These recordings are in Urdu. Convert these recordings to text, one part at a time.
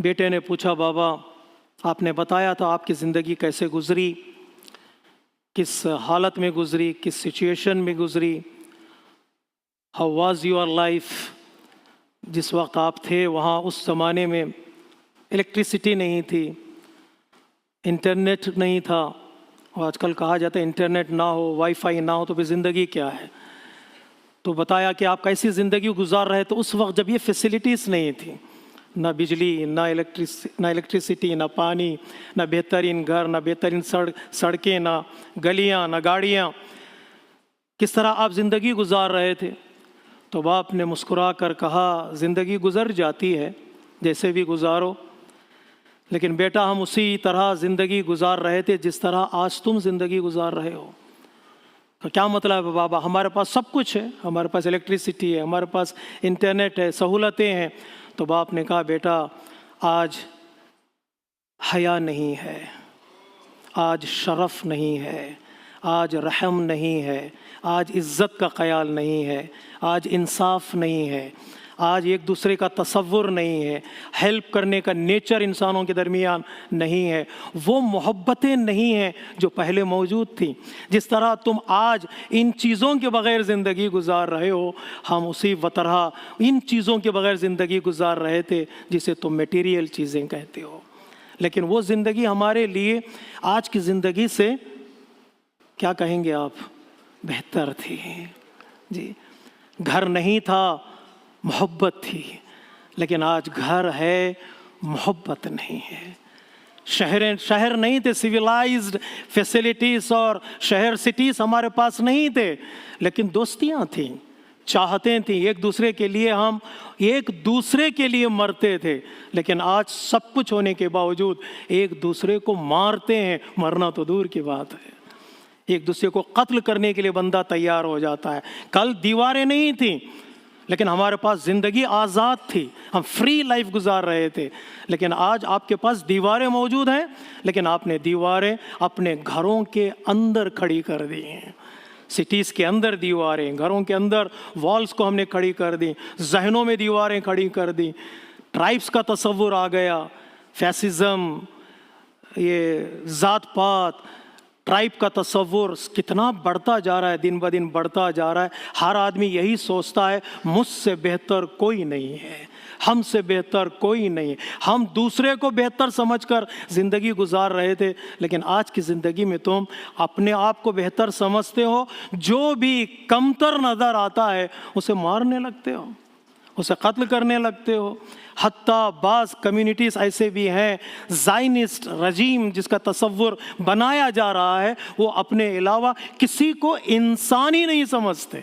بیٹے نے پوچھا بابا آپ نے بتایا تھا آپ کی زندگی کیسے گزری، کس حالت میں گزری، کس سچویشن میں گزری، ہاؤ واز یور لائف، جس وقت آپ تھے وہاں اس زمانے میں الیکٹریسٹی نہیں تھی، انٹرنیٹ نہیں تھا، اور آج کل کہا جاتا ہے انٹرنیٹ نہ ہو، وائی فائی نہ ہو تو پھر زندگی کیا ہے۔ تو بتایا کہ آپ کیسی زندگی گزار رہے تو اس وقت جب یہ فیسلٹیز نہیں تھی، نہ بجلی، نہ الیکٹریسٹی، نہ پانی، نہ بہترین گھر، نہ بہترین سڑکیں، نہ گلیاں، نہ گاڑیاں، کس طرح آپ زندگی گزار رہے تھے؟ تو باپ نے مسکرا کر کہا زندگی گزر جاتی ہے، جیسے بھی گزارو، لیکن بیٹا ہم اسی طرح زندگی گزار رہے تھے جس طرح آج تم زندگی گزار رہے ہو۔ تو کیا مطلب ہے بابا؟ ہمارے پاس سب کچھ ہے، ہمارے پاس الیکٹریسٹی ہے، ہمارے پاس انٹرنیٹ ہے، سہولتیں ہیں۔ تو باپ نے کہا بیٹا آج حیا نہیں ہے، آج شرف نہیں ہے، آج رحم نہیں ہے، آج عزت کا خیال نہیں ہے، آج انصاف نہیں ہے، آج ایک دوسرے کا تصور نہیں ہے، ہیلپ کرنے کا نیچر انسانوں کے درمیان نہیں ہے، وہ محبتیں نہیں ہیں جو پہلے موجود تھیں۔ جس طرح تم آج ان چیزوں کے بغیر زندگی گزار رہے ہو، ہم اسی طرح ان چیزوں کے بغیر زندگی گزار رہے تھے جسے تم میٹیریل چیزیں کہتے ہو۔ لیکن وہ زندگی ہمارے لیے آج کی زندگی سے کیا کہیں گے آپ؟ بہتر تھی۔ جی، گھر نہیں تھا، محبت تھی، لیکن آج گھر ہے، محبت نہیں ہے۔ شہر نہیں تھے، سویلائزڈ فیسلٹیز اور شہر سٹیز ہمارے پاس نہیں تھے، لیکن دوستیاں تھیں، چاہتیں تھیں، ایک دوسرے کے لیے ہم ایک دوسرے کے لیے مرتے تھے۔ لیکن آج سب کچھ ہونے کے باوجود ایک دوسرے کو مارتے ہیں، مرنا تو دور کی بات ہے، ایک دوسرے کو قتل کرنے کے لیے بندہ تیار ہو جاتا ہے۔ کل دیواریں نہیں تھیں، لیکن ہمارے پاس زندگی آزاد تھی، ہم فری لائف گزار رہے تھے۔ لیکن آج آپ کے پاس دیواریں موجود ہیں، لیکن آپ نے دیواریں اپنے گھروں کے اندر کھڑی کر دی ہیں۔ سٹیز کے اندر دیواریں، گھروں کے اندر والز کو ہم نے کھڑی کر دی، ذہنوں میں دیواریں کھڑی کر دی، ٹرائبس کا تصور آ گیا، فیسزم، یہ ذات پات، ٹرائب کا تصور کتنا بڑھتا جا رہا ہے، دن بہ دن بڑھتا جا رہا ہے۔ ہر آدمی یہی سوچتا ہے مجھ سے بہتر کوئی نہیں ہے، ہم سے بہتر کوئی نہیں ہے۔ ہم دوسرے کو بہتر سمجھ کر زندگی گزار رہے تھے، لیکن آج کی زندگی میں تم اپنے آپ کو بہتر سمجھتے ہو، جو بھی کمتر نظر آتا ہے اسے مارنے لگتے ہو، اسے قتل کرنے لگتے ہو۔ حتیٰ بعض کمیونٹیز ایسے بھی ہیں، زائنسٹ رجیم جس کا تصور بنایا جا رہا ہے، وہ اپنے علاوہ کسی کو انسان ہی نہیں سمجھتے۔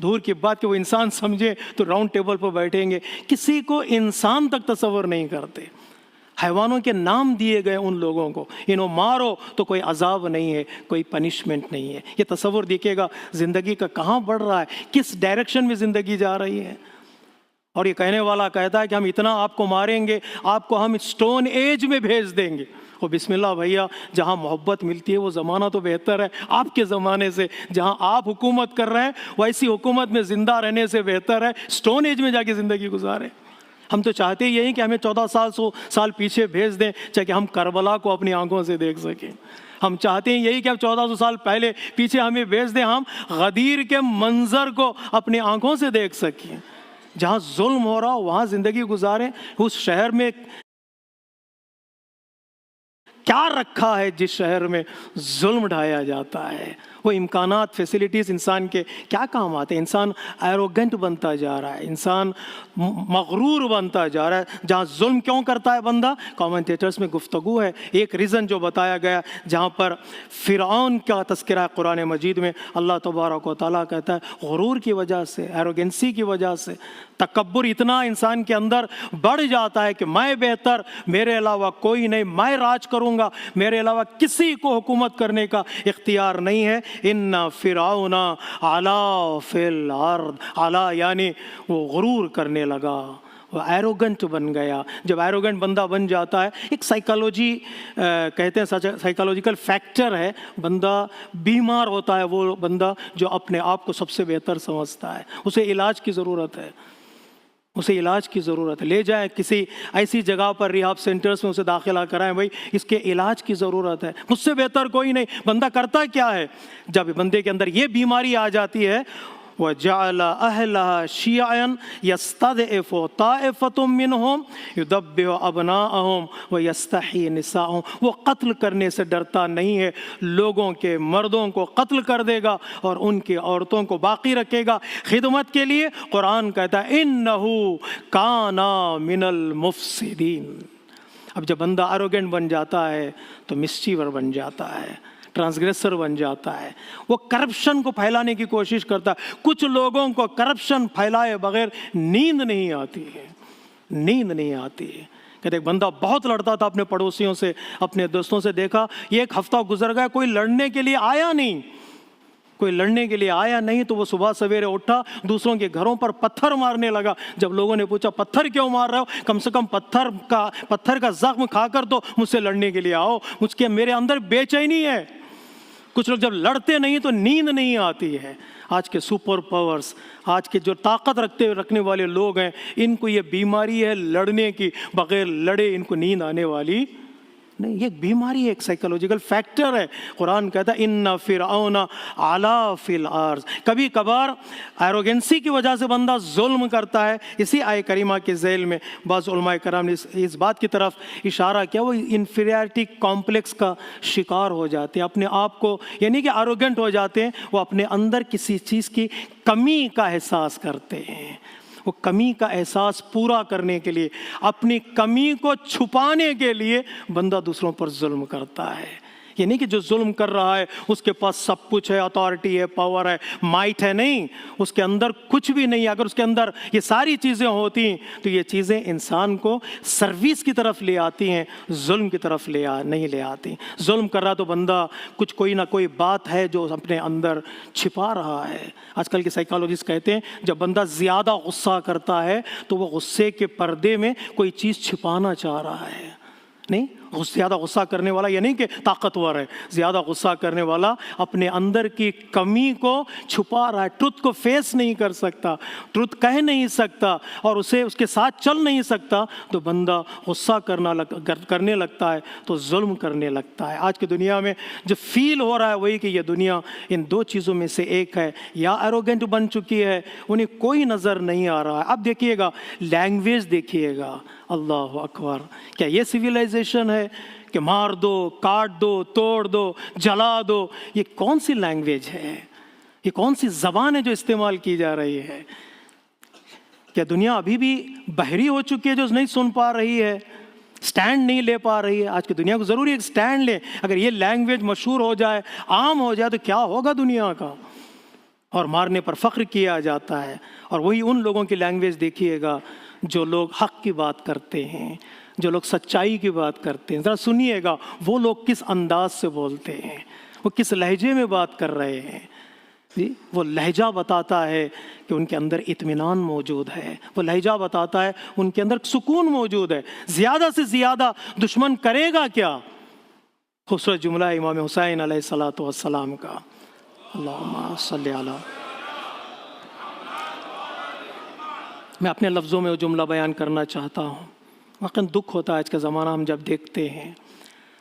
دور کی بات کہ وہ انسان سمجھے تو راؤنڈ ٹیبل پر بیٹھیں گے، کسی کو انسان تک تصور نہیں کرتے۔ حیوانوں کے نام دیے گئے ان لوگوں کو، انہوں مارو تو کوئی عذاب نہیں ہے، کوئی پنشمنٹ نہیں ہے۔ یہ تصور دیکھے گا زندگی کا کہاں بڑھ رہا ہے، کس ڈائریکشن میں زندگی جا رہی ہے۔ اور یہ کہنے والا کہتا ہے کہ ہم اتنا آپ کو ماریں گے، آپ کو ہم اسٹون ایج میں بھیج دیں گے۔ وہ بسم اللہ بھیا، جہاں محبت ملتی ہے وہ زمانہ تو بہتر ہے آپ کے زمانے سے۔ جہاں آپ حکومت کر رہے ہیں ویسی حکومت میں زندہ رہنے سے بہتر ہے اسٹون ایج میں جا کے زندگی گزاریں۔ ہم تو چاہتے ہی یہی کہ ہمیں 1400 سال پیچھے بھیج دیں، چاہے ہم کربلا کو اپنی آنکھوں سے دیکھ سکیں۔ ہم چاہتے ہیں یہی کہ اب 1400 سال پہلے پیچھے ہمیں بھیج دیں، ہم غدیر کے منظر کو اپنی آنکھوں سے دیکھ سکیں۔ جہاں ظلم ہو رہا ہو وہاں زندگی گزاریں۔ اس شہر میں کیا رکھا ہے جس شہر میں ظلم ڈھایا جاتا ہے؟ وہ امکانات، فیسلٹیز انسان کے کیا کام آتے ہیں؟ انسان ایروگنٹ بنتا جا رہا ہے، انسان مغرور بنتا جا رہا ہے۔ جہاں ظلم کیوں کرتا ہے بندہ، کامنٹیٹرز میں گفتگو ہے۔ ایک ریزن جو بتایا گیا جہاں پر فرعون کا تذکرہ ہے قرآن مجید میں، اللہ تبارک و تعالیٰ کہتا ہے غرور کی وجہ سے، ایروگنسی کی وجہ سے، تکبر اتنا انسان کے اندر بڑھ جاتا ہے کہ میں بہتر، میرے علاوہ کوئی نہیں، میں راج کروں گا، میرے علاوہ کسی کو حکومت کرنے کا اختیار نہیں ہے۔ ان فرعون علا فی الارض، علا یعنی وہ غرور کرنے لگا، وہ ایروگنٹ بن گیا۔ جب ایروگنٹ بندہ بن جاتا ہے، ایک سائیکالوجی کہتے ہیں، سائیکالوجیکل فیکٹر ہے، بندہ بیمار ہوتا ہے وہ بندہ جو اپنے آپ کو سب سے بہتر سمجھتا ہے، اسے علاج کی ضرورت ہے۔ اسے علاج کی ضرورت ہے، لے جائیں کسی ایسی جگہ پر ریہاب سینٹرز میں اسے داخلہ کرائیں، بھائی اس کے علاج کی ضرورت ہے، مجھ سے بہتر کوئی نہیں۔ بندہ کرتا کیا ہے جب بندے کے اندر یہ بیماری آ جاتی ہے؟ وَجَعَلَ أَهْلَهَا شِيَعًا يَسْتَضْعِفُ طَائِفَةٌ مِّنْهُمْ يُذَبِّحُ أَبْنَاءَهُمْ وَيَسْتَحْيِي نِسَاءَهُمْ۔ وہ قتل کرنے سے ڈرتا نہیں ہے، لوگوں کے مردوں کو قتل کر دے گا اور ان کی عورتوں کو باقی رکھے گا خدمت کے لیے۔ قرآن کہتا ہے إِنَّهُ كَانَ مِنَ الْمُفْسِدِينَ۔ اب جب بندہ ایروگنٹ بن جاتا ہے تو مسچیور بن جاتا ہے، ٹرانسگریسر بن جاتا ہے، وہ کرپشن کو پھیلانے کی کوشش کرتا ہے۔ کچھ لوگوں کو کرپشن پھیلائے بغیر نیند نہیں آتی ہے، نیند نہیں آتی ہے۔ کہتے ایک بندہ بہت لڑتا تھا اپنے پڑوسیوں سے، اپنے دوستوں سے، دیکھا یہ ایک ہفتہ گزر گیا کوئی لڑنے کے لیے آیا نہیں، کوئی لڑنے کے لیے آیا نہیں، تو وہ صبح سویرے اٹھا دوسروں کے گھروں پر پتھر مارنے لگا۔ جب لوگوں نے پوچھا پتھر کیوں مار رہے ہو؟ کم سے کم پتھر کا زخم کھا کر تو مجھ سے لڑنے کے لیے آؤ، میرے اندر بے چینی ہے۔ کچھ لوگ جب لڑتے نہیں تو نیند نہیں آتی ہے۔ آج کے سپر پاورز، آج کے جو طاقت رکھنے والے لوگ ہیں، ان کو یہ بیماری ہے لڑنے کی، بغیر لڑے ان کو نیند آنے والی نہیں، یہ بیماری ہے، ایک سائیکولوجیکل فیکٹر ہے۔ قرآن کہتا ہے ان فرعون علا فی الارض۔ کبھی کبھار ایروگنسی کی وجہ سے بندہ ظلم کرتا ہے۔ اسی آیہ کریمہ کے ذیل میں بعض علماء کرام نے اس بات کی طرف اشارہ کیا، وہ انفیریٹی کمپلیکس کا شکار ہو جاتے ہیں، اپنے آپ کو یعنی کہ ایروگنٹ ہو جاتے ہیں، وہ اپنے اندر کسی چیز کی کمی کا احساس کرتے ہیں۔ وہ کمی کا احساس پورا کرنے کے لیے، اپنی کمی کو چھپانے کے لیے بندہ دوسروں پر ظلم کرتا ہے۔ یہ نہیں کہ جو ظلم کر رہا ہے اس کے پاس سب کچھ ہے، اتھارٹی ہے، پاور ہے، مائٹ ہے، نہیں، اس کے اندر کچھ بھی نہیں۔ اگر اس کے اندر یہ ساری چیزیں ہوتی تو یہ چیزیں انسان کو سروس کی طرف لے آتی ہیں، ظلم کی طرف نہیں لے آتی۔ ظلم کر رہا تو بندہ کوئی نہ کوئی بات ہے جو اپنے اندر چھپا رہا ہے۔ آج کل کے سائیکالوجسٹ کہتے ہیں جب بندہ زیادہ غصہ کرتا ہے تو وہ غصے کے پردے میں کوئی چیز چھپانا چاہ رہا ہے۔ نہیں، زیادہ غصہ کرنے والا یہ نہیں کہ طاقتور ہے، زیادہ غصہ کرنے والا اپنے اندر کی کمی کو چھپا رہا ہے، ٹروتھ کو فیس نہیں کر سکتا، ٹروتھ کہہ نہیں سکتا اور اس کے ساتھ چل نہیں سکتا، تو بندہ غصہ کرنے لگتا ہے تو ظلم کرنے لگتا ہے۔ آج کی دنیا میں جو فیل ہو رہا ہے وہی کہ یہ دنیا ان دو چیزوں میں سے ایک ہے، یا ایروگنٹ بن چکی ہے، انہیں کوئی نظر نہیں آ رہا ہے۔ اب دیکھیے گا لینگویج، دیکھیے گا، اللہ اکبر، کیا یہ سویلائزیشن ہے کہ مار دو، کاٹ دو، توڑ دو، جلا دو؟ یہ کون سی لینگویج ہے؟ یہ کون سی زبان ہے جو استعمال کی جا رہی ہے؟ کیا دنیا ابھی بھی بہری ہو چکی ہے جو نہیں سن پا رہی ہے، سٹینڈ نہیں لے پا رہی ہے؟ آج کی دنیا کو ضروری ہے کہ سٹینڈ لے۔ اگر یہ لینگویج مشہور ہو جائے، عام ہو جائے، تو کیا ہوگا دنیا کا؟ اور مارنے پر فخر کیا جاتا ہے۔ اور وہی ان لوگوں کی لینگویج دیکھیے گا جو لوگ حق کی بات کرتے ہیں، جو لوگ سچائی کی بات کرتے ہیں۔ ذرا سنیے گا وہ لوگ کس انداز سے بولتے ہیں، وہ کس لہجے میں بات کر رہے ہیں۔ جی، وہ لہجہ بتاتا ہے کہ ان کے اندر اطمینان موجود ہے، وہ لہجہ بتاتا ہے ان کے اندر سکون موجود ہے۔ زیادہ سے زیادہ دشمن کرے گا کیا؟ خوبصورت جملہ ہے امام حسین علیہ الصلوۃ والسلام کا، اللہم صلی علی۔ میں اپنے لفظوں میں وہ جملہ بیان کرنا چاہتا ہوں۔ واقعاً دکھ ہوتا ہے آج کا زمانہ ہم جب دیکھتے ہیں،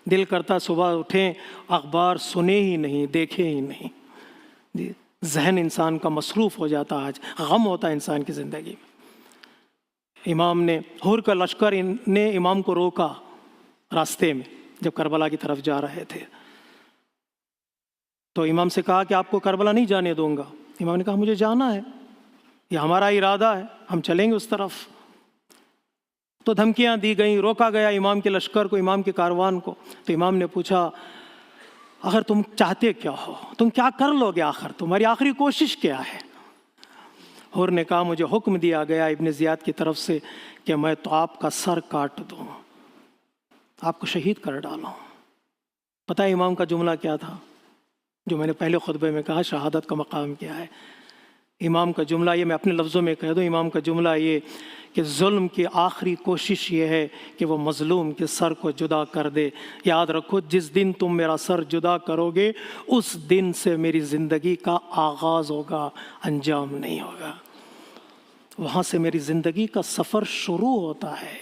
دل کرتا صبح اٹھیں اخبار سنے ہی نہیں، دیکھے ہی نہیں۔ جی، ذہن انسان کا مصروف ہو جاتا، آج غم ہوتا ہے انسان کی زندگی میں۔ امام نے، حور کا لشکر نے امام کو روکا راستے میں جب کربلا کی طرف جا رہے تھے، تو امام سے کہا کہ آپ کو کربلا نہیں جانے دوں گا۔ امام نے کہا مجھے جانا ہے، یہ ہمارا ارادہ ہے، ہم چلیں گے اس طرف۔ تو دھمکیاں دی گئیں، روکا گیا امام کے لشکر کو، امام کے کاروان کو۔ تو امام نے پوچھا آخر تم چاہتے کیا ہو، تم کیا کر لو گے، آخر تمہاری آخری کوشش کیا ہے؟ حور نے کہا مجھے حکم دیا گیا ابن زیاد کی طرف سے کہ میں تو آپ کا سر کاٹ دوں، آپ کو شہید کر ڈالوں۔ پتہ ہے امام کا جملہ کیا تھا جو میں نے پہلے خطبے میں کہا، شہادت کا مقام کیا ہے؟ امام کا جملہ یہ، میں اپنے لفظوں میں کہہ دوں، امام کا جملہ یہ کہ ظلم کی آخری کوشش یہ ہے کہ وہ مظلوم کے سر کو جدا کر دے۔ یاد رکھو جس دن تم میرا سر جدا کرو گے اس دن سے میری زندگی کا آغاز ہوگا، انجام نہیں ہوگا۔ وہاں سے میری زندگی کا سفر شروع ہوتا ہے۔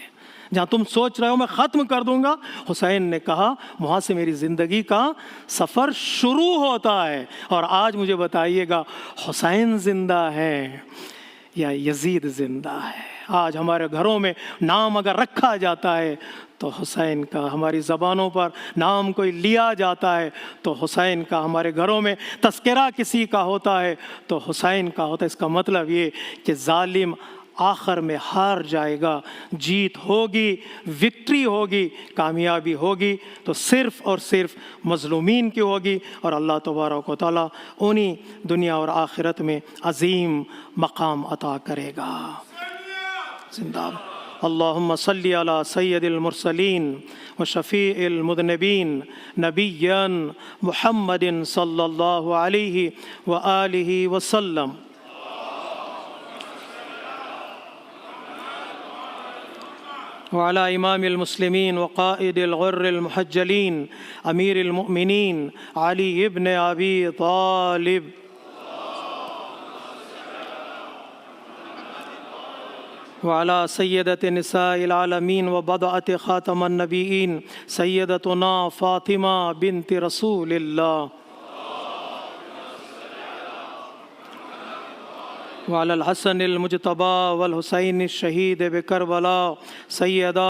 جہاں تم سوچ رہے ہو میں ختم کر دوں گا، حسین نے کہا وہاں سے میری زندگی کا سفر شروع ہوتا ہے۔ اور آج مجھے بتائیے گا، حسین زندہ ہے یا یزید زندہ ہے؟ آج ہمارے گھروں میں نام اگر رکھا جاتا ہے تو حسین کا، ہماری زبانوں پر نام کوئی لیا جاتا ہے تو حسین کا، ہمارے گھروں میں تذکرہ کسی کا ہوتا ہے تو حسین کا ہوتا ہے۔ اس کا مطلب یہ کہ ظالم آخر میں ہار جائے گا، جیت ہوگی، وکٹری ہوگی، کامیابی ہوگی تو صرف اور صرف مظلومین کی ہوگی، اور اللہ تبارک و تعالیٰ انہیں دنیا اور آخرت میں عظیم مقام عطا کرے گا۔ زندہ اللہم صلی علی سید المرسلین و شفیع المذنبین نبیًا محمد صلی اللہ علیہ وآلہ وسلم۔ وعلى امام المسلمین وقائد الغر المحجلین امیر المؤمنین علی ابن ابی طالب۔ وعلى سیدۃ نساء العالمین وبضعۃ خاتم النبیین سیدتنا فاطمہ بنت رسول اللہ۔ وعلى الحسن المجتبى والحسین الشہید بکربلا سیدہ